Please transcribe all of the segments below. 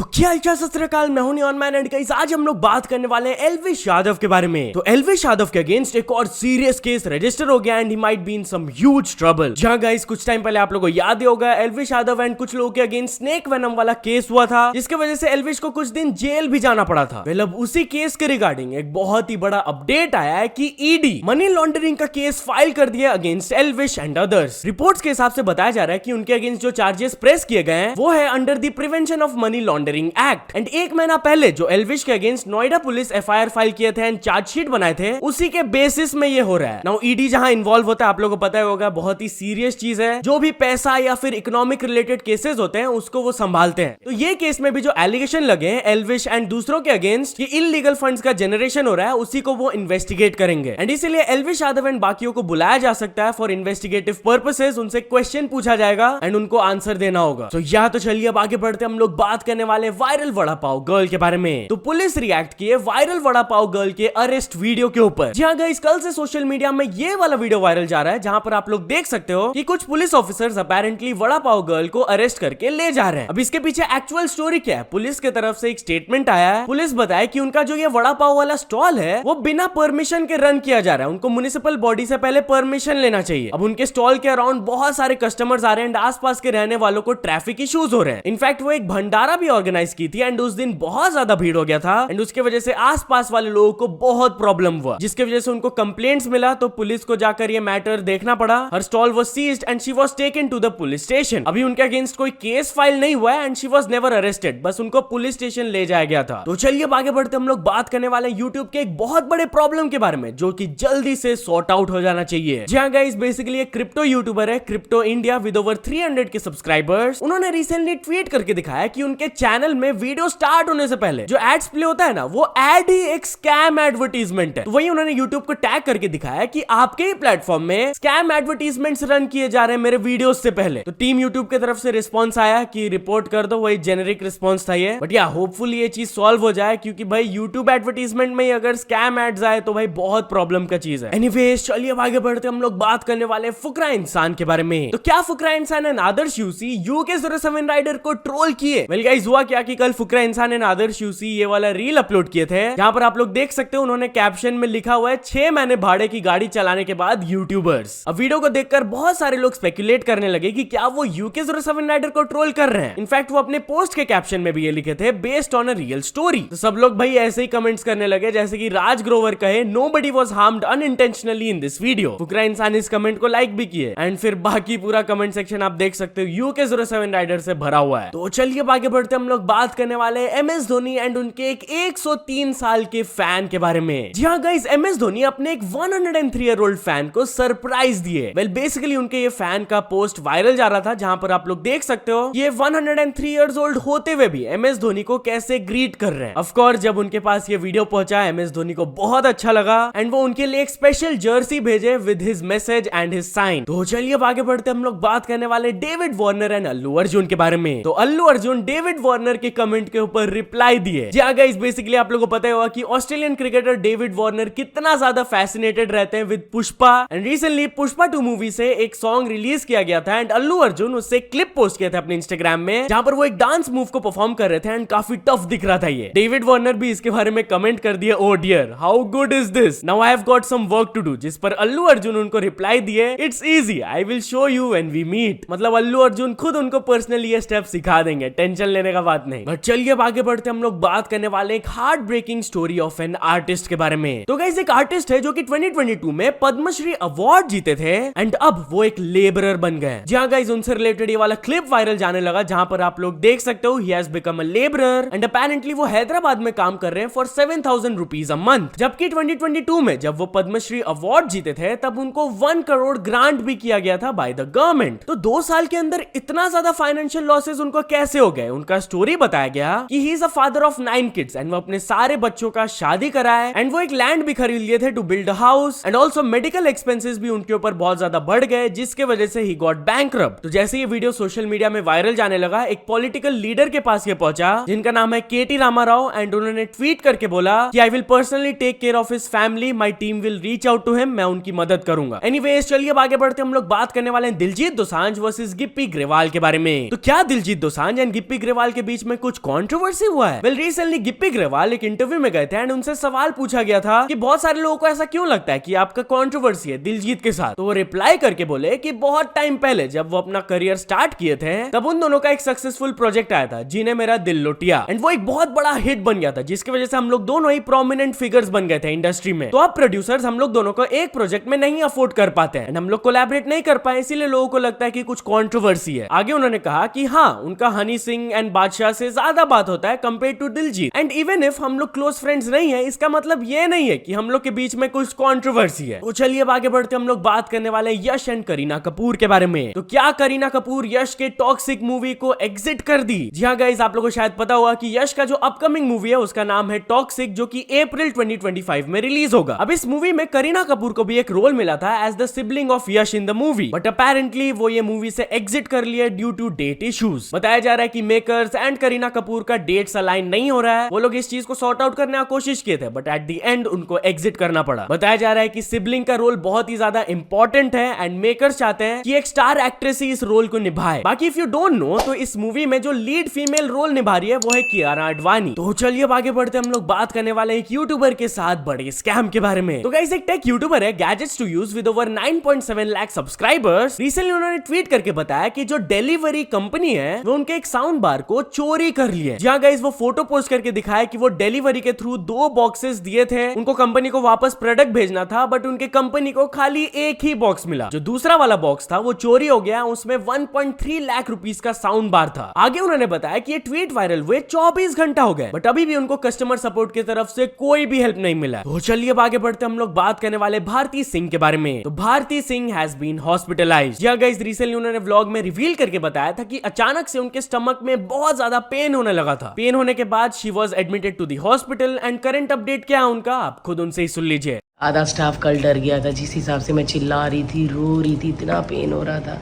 तो क्या हालचाल सत श्री अकाल, मैं हूं नियॉन मैन एंड गाइस आज हम लोग बात करने वाले हैं एल्विश यादव के बारे में। तो एल्विश यादव के अगेंस्ट एक और सीरियस केस रजिस्टर हो गया and he might be in some huge trouble. जहां गाइस कुछ टाइम पहले आप लोगों को याद ही होगा एल्विश यादव एंड कुछ लोगों के अगेंस्ट स्नेक वेनम वाला केस हुआ था, जिसकी वजह से एल्विश को कुछ दिन जेल भी जाना पड़ा था। वेल अब उसी केस के रिगार्डिंग एक बहुत ही बड़ा अपडेट आया है कि ईडी मनी लॉन्ड्रिंग का केस फाइल कर दिया against Elvish and others. Reports के हिसाब से बताया जा रहा है कि उनके अगेंस्ट जो चार्जेस प्रेस किए गए हैं वो है under the prevention of money laundering act. And एक महीना पहले जो एल्विश के against Noida police FIR file किए थे एंड चार्जशीट बनाए थे, उसी के बेसिस में ये हो रहा है। नाउ ईडी जहां इन्वॉल्व होता है, आप लोगों को पता होगा, बहुत ही सीरियस चीज है। जो भी पैसा या फिर इकोनॉमिक रिलेटेड केसेस होते हैं उसको वो संभालते हैं। तो ये केस में भी जो एलिगेशन लगे हैं एल्विश एंड दूसरों के अगेंस्ट, ये इलीगल फंड्स का जनरेशन हो रहा है, उसी को वो इन्वेस्टिगेट करेंगे। एंड इसीलिए एल्विश यादव एंड बाकियों को बुलाया जा सकता है फॉर इन्वेस्टिगेटिव पर्पसेस। उनसे क्वेश्चन पूछा जाएगा एंड उनको आंसर देना होगा। तो या तो चलिए अब आगे बढ़ते हम लोग बात करने वाले वायरल वड़ा पाव गर्ल के बारे में। तो पुलिस रिएक्ट किए वायरल वड़ा पाव गर्ल के अरेस्ट वीडियो के ऊपर। जी हाँ गाइस, कल से सोशल मीडिया में ये वाला वीडियो वायरल जा रहा है जहां पर आप लोग देख सकते हो कि कुछ police officers apparently vada pav girl को अरेस्ट करके ले जा रहे हैं। अब इसके पीछे एक्चुअल स्टोरी क्या है? पुलिस की तरफ से एक स्टेटमेंट आया है। पुलिस बताया कि उनका जो ये वड़ा पाव वाला स्टॉल है वो बिना परमिशन के रन किया जा रहा है। उनको म्युनिसिपल बॉडी से पहले परमिशन लेना चाहिए। अब उनके स्टॉल के अराउंड बहुत सारे कस्टमर्स आ रहे हैं एंड आसपास के रहने वालों को ट्रैफिक इश्यूज हो रहे हैं। इनफैक्ट वो एक भंडारा भी ऑर्गेनाइज की थी एंड उस दिन बहुत ज्यादा भीड़ हो गया था एंड उसके वजह से आसपास वाले लोगों को बहुत प्रॉब्लम हुआ, जिसके वजह से उनको कंप्लेंट्स मिला। तो पुलिस को जाकर ये मैटर देखना पड़ा। Her stall was seized and she was taken to the police station. अभी उनके अगेंस्ट कोई केस फाइल नहीं हुआ है and she was never arrested, बस उनको पुलिस स्टेशन ले जाया गया था। तो चलिए अब आगे बढ़ते हम लोग बात करने वाले हैं यूट्यूब के एक बहुत बड़े प्रॉब्लम के बारे में, जो कि जल्दी से सॉर्ट आउट हो जाना चाहिए। जी हाँ गाइस, बेसिकली एक क्रिप्टो यूट्यूबर है क्रिप्टो इंडिया विद ओवर 300 के सब्सक्राइबर्स। उन्होंने रिसेंटली ट्वीट करके दिखाया कि उनके चैनल में वीडियो स्टार्ट होने से पहले जो एड्स प्ले होता है ना, वो एड ही एक स्कैम एडवर्टीजमेंट है। तो वही उन्होंने यूट्यूब को टैग करके दिखाया कि आपके ही प्लेटफॉर्म में स्कैम एडवर्टीजमेंट्स रन किए जा रहे हैं मेरे वीडियोस से पहले। तो टीम यूट्यूब की तरफ से रिस्पांस आया कि रिपोर्ट कर दो, वही जेनेरिक रिस्पांस था ये। बट या होपफुली ये चीज सॉल्व हो जाए, क्योंकि भाई यूट्यूब एडवर्टीजमेंट में अगर स्कैम एड्स आए तो भाई बहुत प्रॉब्लम का चीज है। एनीवेज चलिए अब आगे बढ़ते हम लोग बात करने वाले फुकरा इंसान के बारे में। तो क्या Fukra Insaan and Adarsh UC UK 07 rider को ट्रोल किए? वेल गाइस, हुआ क्या कि कल फुकरा इंसान एंड आदर्श यूसी ये वाला रील अपलोड किए थे, जहां पर आप लोग देख सकते हो उन्होंने कैप्शन में लिखा हुआ है 6 महीने भाड़े की गाड़ी चलाने के बाद यूट्यूबर्स। अब वीडियो को देखकर बहुत सारे लोग स्पेकुलेट करने लगे कि क्या वो यूके 07 राइडर को ट्रोल कर रहे हैं। इनफैक्ट वो अपने पोस्ट के कैप्शन में भी ये लिखे थे based on a real story. तो सब लोग भाई ऐसे ही कमेंट्स करने लगे, जैसे कि राज ग्रोवर कहे nobody was harmed unintentionally in this video. Fukra Insaan इस कमेंट को लाइक भी किए एंड फिर बाकी पूरा कमेंट सेक्शन आप देख सकते हो यूके 07 राइडर से भरा हुआ है। तो चलिए आगे बढ़ते हम लोग बात करने वाले एमएस धोनी एंड उनके एक 103 साल के फैन के बारे में। जी हाँ गाइस, एमएस धोनी अपने एक 103 ईयर ओल्ड फैन को सरप्राइज दिए। वेल बेसिकली उनके ये फैन का पोस्ट वायरल जा रहा था, जहां पर आप लोग देख सकते हो ये 103 इयर्स ओल्ड होते हुए भी एमएस धोनी को कैसे ग्रीट कर रहे हैं। ऑफ कोर्स जब उनके पास ये वीडियो पहुंचा एमएस धोनी को बहुत अच्छा लगा एंड वो उनके लिए एक स्पेशल जर्सी भेजे with his message and his sign. तो चलिए अब आगे बढ़ते हम लोग बात करने वाले David Warner and Allu Arjun के बारे में। तो अल्लू अर्जुन डेविड वार्नर के कमेंट के ऊपर रिप्लाई दिए। जी हाँ गाइस, बेसिकली आप लोगों को पता होगा कि ऑस्ट्रेलियन क्रिकेटर डेविड वार्नर कितना ज्यादा फैसिनेटेड रहते हैं with Pushpa and recently Pushpa 2 movie से एक सॉन्ग रिलीज किया गया था एंड अल्लू अर्जुन उससे क्लिप पोस्ट किया था अपने इंस्टाग्राम में, जहां पर वो एक डांस मूव को परफॉर्म कर रहे थे एंड काफी टफ दिख रहा था ये। डेविड वार्नर भी इसके बारे में कमेंट कर दिया, oh dear how good is this, now I have got some work to do. जिस पर अल्लू अर्जुन उनको रिप्लाई दिए, it's easy, I will show you when we meet. मतलब अल्लू अर्जुन खुद उनको पर्सनली ये स्टेप सिखा देंगे, टेंशन लेने का बात नहीं। बट चलिए अब आगे बढ़ते हम लोग बात करने वाले एक heart breaking story of an artist के बारे में। तो गाइस एक आर्टिस्ट है जो कि 2022 में पद्मश्री अवार्ड जीते थे एंड अब वो एक लेबरर बन गए। जी हाँ गाइस, उनसे रिलेटेड ये वाला क्लिप वायरल जाने लगा, जहां पर आप लोग देख सकते हो he has become a labourer and apparently वो हैदराबाद में काम कर रहे हैं फॉर 7,000 रुपीज अ मंथ। जबकि 2022 में जब वो पद्मश्री अवार्ड जीते थे तब उनको 1 करोड़ ग्रांट भी किया गया था बाय द गवर्नमेंट। तो 2 साल के अंदर इतना ज्यादा फाइनेंशियल लॉसेस उनको कैसे हो गए? उनका स्टोरी बताया गया कि he is a father of 9 kids and वो अपने सारे बच्चों का शादी कराए एंड वो एक लैंड भी खरीद लिए थे to build a house and also medical expenses भी उनके ऊपर बहुत ज्यादा बढ़ गए, जिसके वजह से ही गॉट बैंकरप्ट। तो जैसे ये वीडियो सोशल मीडिया में वायरल जाने लगा, एक पॉलिटिकल लीडर के पास ये पहुंचा जिनका नाम है केटी रामाराव एंड उन्होंने ट्वीट करके बोला कि I will personally take care of his family, my team will reach out to him, मैं उनकी मदद करूंगा। एनीवेज चलिए अब आगे बढ़ते हम लोग बात करने वाले हैं दिलजीत दोसांझ वर्सेस गिप्पी ग्रेवाल के बारे में। तो क्या दिलजीत दोसांझ एंड गिप्पी ग्रेवाल के बीच में कुछ कंट्रोवर्सी हुआ है? वेल रिसेंटली गिप्पी ग्रेवाल एक इंटरव्यू में गए थे एंड उनसे सवाल पूछा गया था कि बहुत सारे लोगों को ऐसा क्यों लगता है कि आपका कंट्रोवर्सी है दिलजीत के साथ। तो वो रिप्लाई करके बोले कि बहुत टाइम पहले जब वो अपना करियर स्टार्ट किए थे तब उन दोनों का एक सक्सेसफुल प्रोजेक्ट आया था जिन्हें मेरा दिल लुटिया एंड वो एक बहुत बड़ा हिट बन गया था जिसकी वजह से हम लोग दोनों ही प्रोमिनेंट फिगर्स बन गए थे इंडस्ट्री में। तो अब प्रोड्यूसर्स हम लोग दोनों को एक प्रोजेक्ट में नहीं अफोर्ड कर पाते हैं एंड हम लोग कोलैबोरेट नहीं कर पाए, इसीलिए लोगों को लगता है कि कुछ कंट्रोवर्सी है। आगे उन्होंने कहा कि हाँ उनका हनी सिंह एंड बादशाह से ज्यादा बात होता है compare to Diljit and even if हम लोग क्लोज फ्रेंड्स नहीं है इसका मतलब ये नहीं है कि हम लोग के बीच में कुछ कंट्रोवर्सी है। तो चलिए अब आगे बढ़ते हम लोग बात करने वाले यश एंड करीना कपूर के बारे में। तो क्या करीना कपूर यश के टॉक्सिक मूवी को एग्जिट कर दी? जी हाँ गाइस, आप लोगों को शायद पता होगा कि यश का जो अपकमिंग मूवी है उसका नाम है टॉक्सिक, जो कि अप्रैल 2025 में रिलीज होगा। अब इस मूवी में करीना कपूर को भी एक रोल मिला था as the sibling of Yash in the movie, but apparently वो ये मूवी से एग्जिट कर लिया ड्यू टू डेट इश्यूज। बताया जा रहा है कि मेकर्स एंड करीना कपूर का डेट्स अलाइन नहीं हो रहा है, वो लोग इस चीज को सॉर्ट आउट करने की कोशिश किए थे बट एट द एंड उनको एग्जिट करना पड़ा। बताया जा रहा है कि सिबलिंग का रोल बहुत ही ज्यादा इंपॉर्टेंट है एंड मेकर्स चाहते हैं कि एक स्टार एक्ट्रेस ही इस रोल को निभाए। बाकी इफ यू डोंट नो तो इस मूवी में जो लीड फीमेल रोल निभा रही है वो है कियारा आडवाणी। तो चलिए अब आगे बढ़ते हम लोग बात करने वाले एक यूट्यूबर के साथ बड़े स्कैम के बारे में। तो गाइस एक टेक यूट्यूबर है gadgets to use with over 9.7 lakh subscribers, recently उन्होंने ट्वीट करके बताया कि जो डिलीवरी कंपनी है वो उनके एक साउंड बार को चोरी कर लिए। जहां गाइस वो फोटो पोस्ट करके दिखाया कि वो डिलीवरी के थ्रू 2 बॉक्सेस दिए थे, उनको कंपनी को वापस प्रोडक्ट भेजना था बट उनके कंपनी को खाली एक ही बॉक्स मिला। जो दूसरा वाला बॉक्स था वो चोरी हो गया, उसमें 1.3 लाख रुपीस का साउंड बार था। आगे उन्होंने बताया कि ये ट्वीट वायरल हुए 24 घंटा हो गए बट अभी भी उनको कस्टमर सपोर्ट की तरफ से कोई भी हेल्प नहीं मिला। तो चलिए अब आगे बढ़ते हम लोग बात करने वाले भारती सिंह के बारे में। तो Bharti Singh has been hospitalized. Yeah guys recently उन्होंने व्लॉग में रिवील करके बताया था कि अचानक से उनके स्टमक में बहुत ज्यादा पेन होने लगा था। पेन होने के बाद she was admitted to the hospital and current update क्या है उनका आप खुद उनसे ही सुन लीजिए। आधा स्टाफ कल डर गया था, जिस हिसाब से मैं चिल्ला रही थी, रो रही थी, इतना पेन हो रहा था,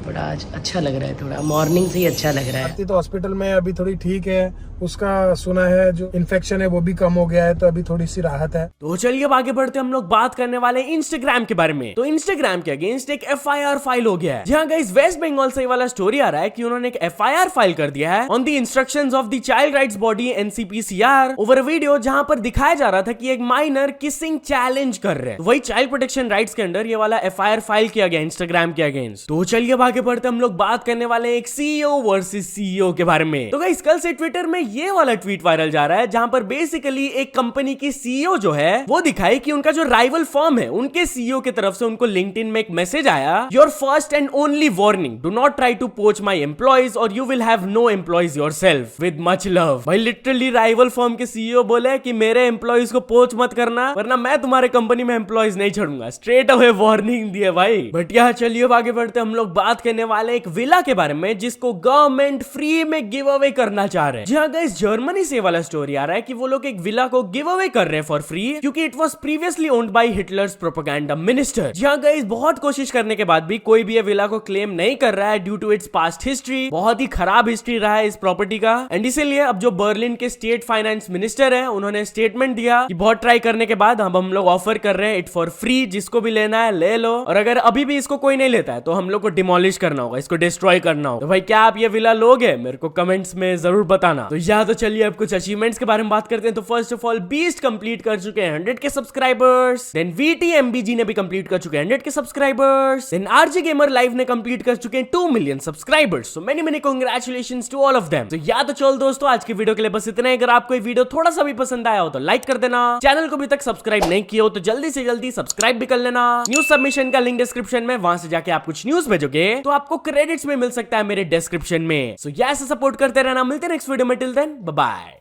बड़ा आज अच्छा लग रहा है, थोड़ा मॉर्निंग से ही अच्छा लग रहा है। तो हॉस्पिटल में अभी थोड़ी ठीक है, उसका सुना है जो इन्फेक्शन है वो भी कम हो गया है, तो अभी थोड़ी सी राहत है। तो चलिए अब आगे बढ़ते हम लोग बात करने वाले इंस्टाग्राम के बारे में। तो इंस्टाग्राम के अगेंस्ट एक FIR फाइल हो गया है। जहां गाइस वेस्ट बंगाल से वाला स्टोरी आ रहा है कि उन्होंने एक FIR फाइल कर दिया है on the instructions of the child rights body NCPCR over a video जहां पर दिखाया जा रहा था कि एक माइनर किसिंग चैलेंज कर रहे हैं। वही चाइल्ड प्रोटेक्शन राइट्स के अंडर ये वाला FIR फाइल किया गया इंस्टाग्राम के अगेंस्ट। तो चलिए अब आगे बढ़ते हम लोग बात करने वाले एक CEO वर्सेस CEO के बारे में। तो गाइस कल से ट्विटर में ये वाला ट्वीट वायरल जा रहा है जहां पर बेसिकली एक कंपनी की CEO जो है वो दिखाई कि उनका जो राइवल फर्म है उनके CEO की तरफ से उनको लिंक्डइन में एक मैसेज आया, your first and only warning, do not try to poach my employees or you will have no employees yourself with much love. भाई लिटरली राइवल फर्म के CEO बोले कि मेरे एम्प्लॉइज को पोच मत करना वरना मैं तुम्हारे कंपनी में एम्प्लॉइज नहीं छोड़ूंगा। स्ट्रेट अवे वार्निंग दिए भाई। बट यहाँ चलिए अब आगे बढ़ते हम लोग बात करने वाले एक विला के बारे में जिसको गवर्नमेंट फ्री में गिव अवे करना चाह रहे हैं। जी हाँ गाइस जर्मनी से वाला स्टोरी आ रहा है कि वो लोग एक विला को गिव अवे कर रहे हैं फॉर फ्री क्योंकि it was previously owned by Hitler's propaganda minister. जी हाँ गाइस बहुत कोशिश करने के बाद भी कोई भी ये विला को क्लेम नहीं कर रहा है due to its past history. बहुत ही खराब हिस्ट्री रहा है इस प्रॉपर्टी का एंड इसीलिए अब जो बर्लिन के स्टेट फाइनेंस मिनिस्टर है उन्होंने स्टेटमेंट दिया कि बहुत ट्राई करने के बाद अब हम लोग ऑफर कर रहे हैं इट फॉर फ्री, जिसको भी लेना है ले लो और अगर अभी भी इसको कोई नहीं लेता है तो हम लोग को डिमोलिश करना होगा, इसको डिस्ट्रॉय करना होगा। तो भाई क्या आप ये विला लोगे? मेरे को कमेंट्स में जरूर बताना। तो या तो चलिए अब कुछ अचीवमेंट्स के बारे में बात करते हैं। तो first of all beast complete कर चुके हैं 100 के सब्सक्राइबर्स, देन VTMBG ने भी कंप्लीट कर चुके हैं 100 के subscribers, then RJ gamer live ने कंप्लीट कर चुके हैं 2 million subscribers. So many congratulations to all of them. तो या तो चल दोस्तों आज की वीडियो के लिए बस इतना ही। अगर आपको ये वीडियो थोड़ा सा भी पसंद आया हो तो लाइक कर देना, चैनल को अभी तक सब्सक्राइब नहीं किया हो तो जल्दी से जल्दी सब्सक्राइब भी कर लेना। न्यूज सबमिशन का लिंक डिस्क्रिप्शन में, वहां से जाके आप कुछ न्यूज भेजोगे तो आपको क्रेडिट्स में मिल सकता है मेरे डिस्क्रिप्शन में। सो ऐसे सपोर्ट करते रहना। मिलते हैं नेक्स्ट वीडियो में, टिल देन बाय बाय।